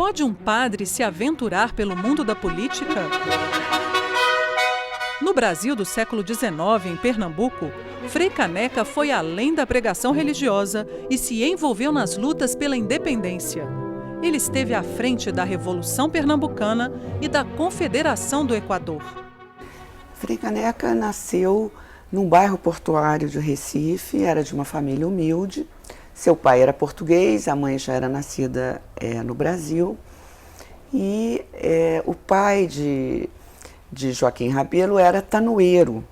Pode um padre se aventurar pelo mundo da política? No Brasil do século XIX, em Pernambuco, Frei Caneca foi além da pregação religiosa e se envolveu nas lutas pela independência. Ele esteve à frente da Revolução Pernambucana e da Confederação do Equador. Frei Caneca nasceu num bairro portuário de Recife, era de uma família humilde. Seu pai era português, a mãe já era nascida no Brasil. E o pai de Joaquim Rabelo era tanoeiro.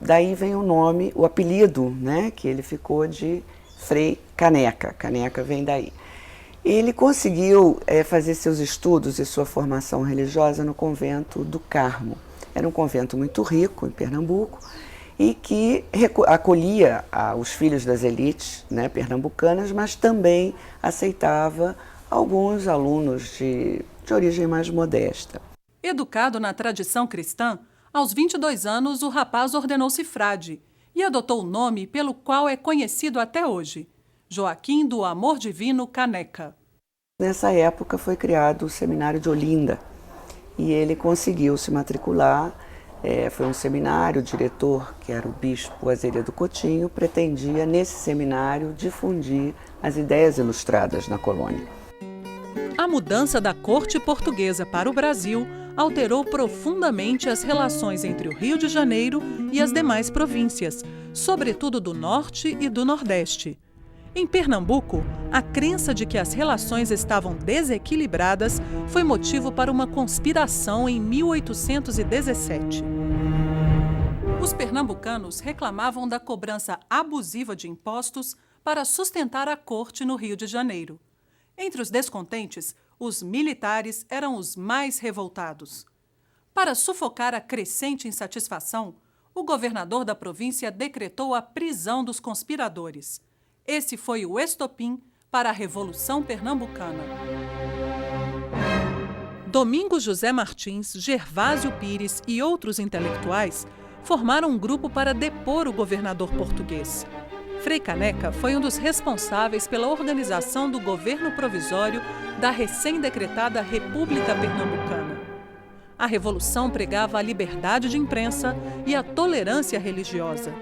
Daí vem o nome, o apelido, né, que ele ficou de Frei Caneca. Caneca vem daí. Ele conseguiu fazer seus estudos e sua formação religiosa no convento do Carmo. Era um convento muito rico em Pernambuco e que acolhia os filhos das elites, né, pernambucanas, mas também aceitava alguns alunos de origem mais modesta. Educado na tradição cristã, aos 22 anos o rapaz ordenou-se frade e adotou o nome pelo qual é conhecido até hoje, Joaquim do Amor Divino Caneca. Nessa época foi criado o Seminário de Olinda e ele conseguiu se matricular. Foi um seminário, o diretor, que era o bispo Azeredo Coutinho, pretendia nesse seminário difundir as ideias ilustradas na colônia. A mudança da corte portuguesa para o Brasil alterou profundamente as relações entre o Rio de Janeiro e as demais províncias, sobretudo do Norte e do Nordeste. Em Pernambuco, a crença de que as relações estavam desequilibradas foi motivo para uma conspiração em 1817. Os pernambucanos reclamavam da cobrança abusiva de impostos para sustentar a corte no Rio de Janeiro. Entre os descontentes, os militares eram os mais revoltados. Para sufocar a crescente insatisfação, o governador da província decretou a prisão dos conspiradores. Esse foi o estopim para a Revolução Pernambucana. Domingos José Martins, Gervásio Pires e outros intelectuais formaram um grupo para depor o governador português. Frei Caneca foi um dos responsáveis pela organização do governo provisório da recém-decretada República Pernambucana. A revolução pregava a liberdade de imprensa e a tolerância religiosa.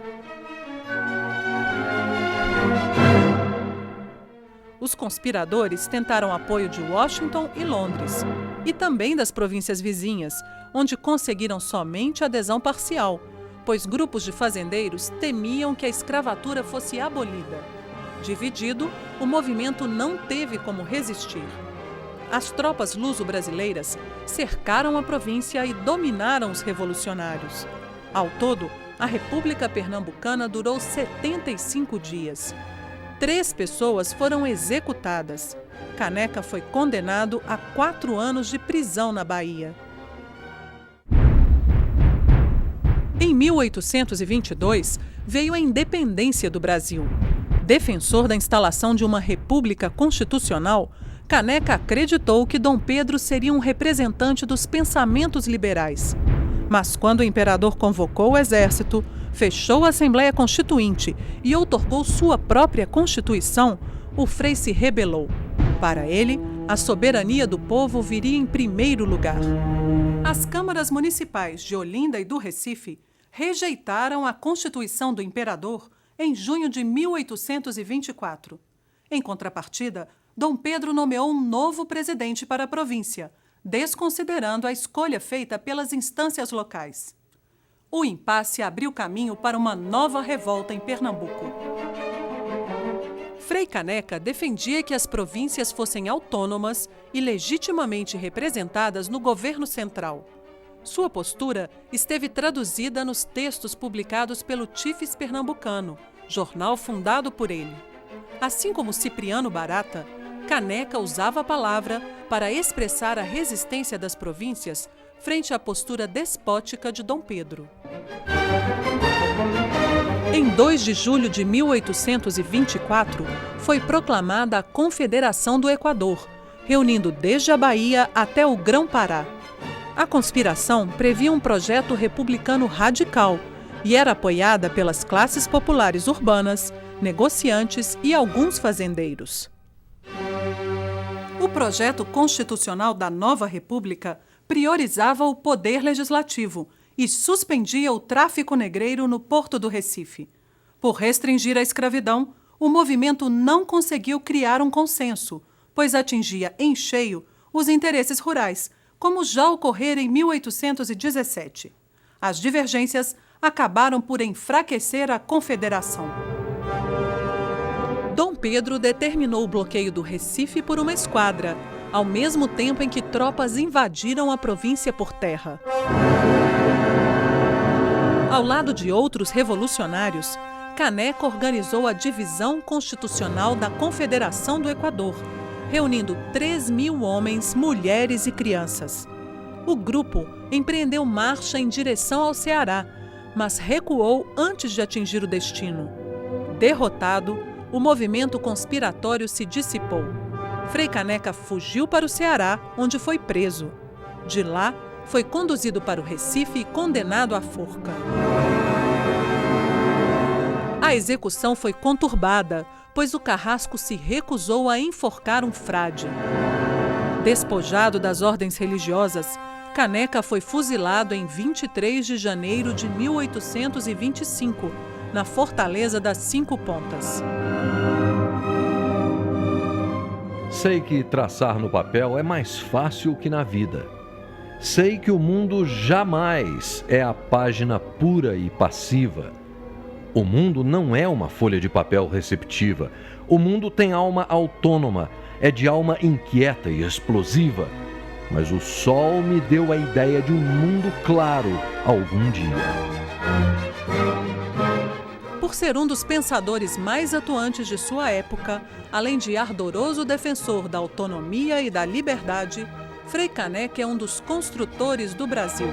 Os conspiradores tentaram apoio de Washington e Londres, e também das províncias vizinhas, onde conseguiram somente adesão parcial, pois grupos de fazendeiros temiam que a escravatura fosse abolida. Dividido, o movimento não teve como resistir. As tropas luso-brasileiras cercaram a província e dominaram os revolucionários. Ao todo, a República Pernambucana durou 75 dias. 3 pessoas foram executadas. Caneca foi condenado a 4 anos de prisão na Bahia. Em 1822, veio a independência do Brasil. Defensor da instalação de uma república constitucional, Caneca acreditou que Dom Pedro seria um representante dos pensamentos liberais. Mas quando o imperador convocou o exército, fechou a Assembleia Constituinte e outorgou sua própria Constituição, o Frei se rebelou. Para ele, a soberania do povo viria em primeiro lugar. As câmaras municipais de Olinda e do Recife rejeitaram a Constituição do imperador em junho de 1824. Em contrapartida, Dom Pedro nomeou um novo presidente para a província, desconsiderando a escolha feita pelas instâncias locais. O impasse abriu caminho para uma nova revolta em Pernambuco. Frei Caneca defendia que as províncias fossem autônomas e legitimamente representadas no governo central. Sua postura esteve traduzida nos textos publicados pelo Tifes Pernambucano, jornal fundado por ele. Assim como Cipriano Barata, Caneca usava a palavra para expressar a resistência das províncias frente à postura despótica de Dom Pedro. Em 2 de julho de 1824, foi proclamada a Confederação do Equador, reunindo desde a Bahia até o Grão-Pará. A conspiração previa um projeto republicano radical e era apoiada pelas classes populares urbanas, negociantes e alguns fazendeiros. O projeto constitucional da nova República priorizava o poder legislativo e suspendia o tráfico negreiro no Porto do Recife. Por restringir a escravidão, o movimento não conseguiu criar um consenso, pois atingia em cheio os interesses rurais, como já ocorrera em 1817. As divergências acabaram por enfraquecer a Confederação. Dom Pedro determinou o bloqueio do Recife por uma esquadra, ao mesmo tempo em que tropas invadiram a província por terra. Ao lado de outros revolucionários, Caneca organizou a Divisão Constitucional da Confederação do Equador, reunindo 3.000 homens, mulheres e crianças. O grupo empreendeu marcha em direção ao Ceará, mas recuou antes de atingir o destino. Derrotado, o movimento conspiratório se dissipou. Frei Caneca fugiu para o Ceará, onde foi preso. De lá, foi conduzido para o Recife e condenado à forca. A execução foi conturbada, pois o carrasco se recusou a enforcar um frade. Despojado das ordens religiosas, Caneca foi fuzilado em 23 de janeiro de 1825, na Fortaleza das Cinco Pontas. Sei que traçar no papel é mais fácil que na vida. Sei que o mundo jamais é a página pura e passiva. O mundo não é uma folha de papel receptiva. O mundo tem alma autônoma, é de alma inquieta e explosiva. Mas o sol me deu a ideia de um mundo claro algum dia. Por ser um dos pensadores mais atuantes de sua época, além de ardoroso defensor da autonomia e da liberdade, Frei Caneca é um dos construtores do Brasil.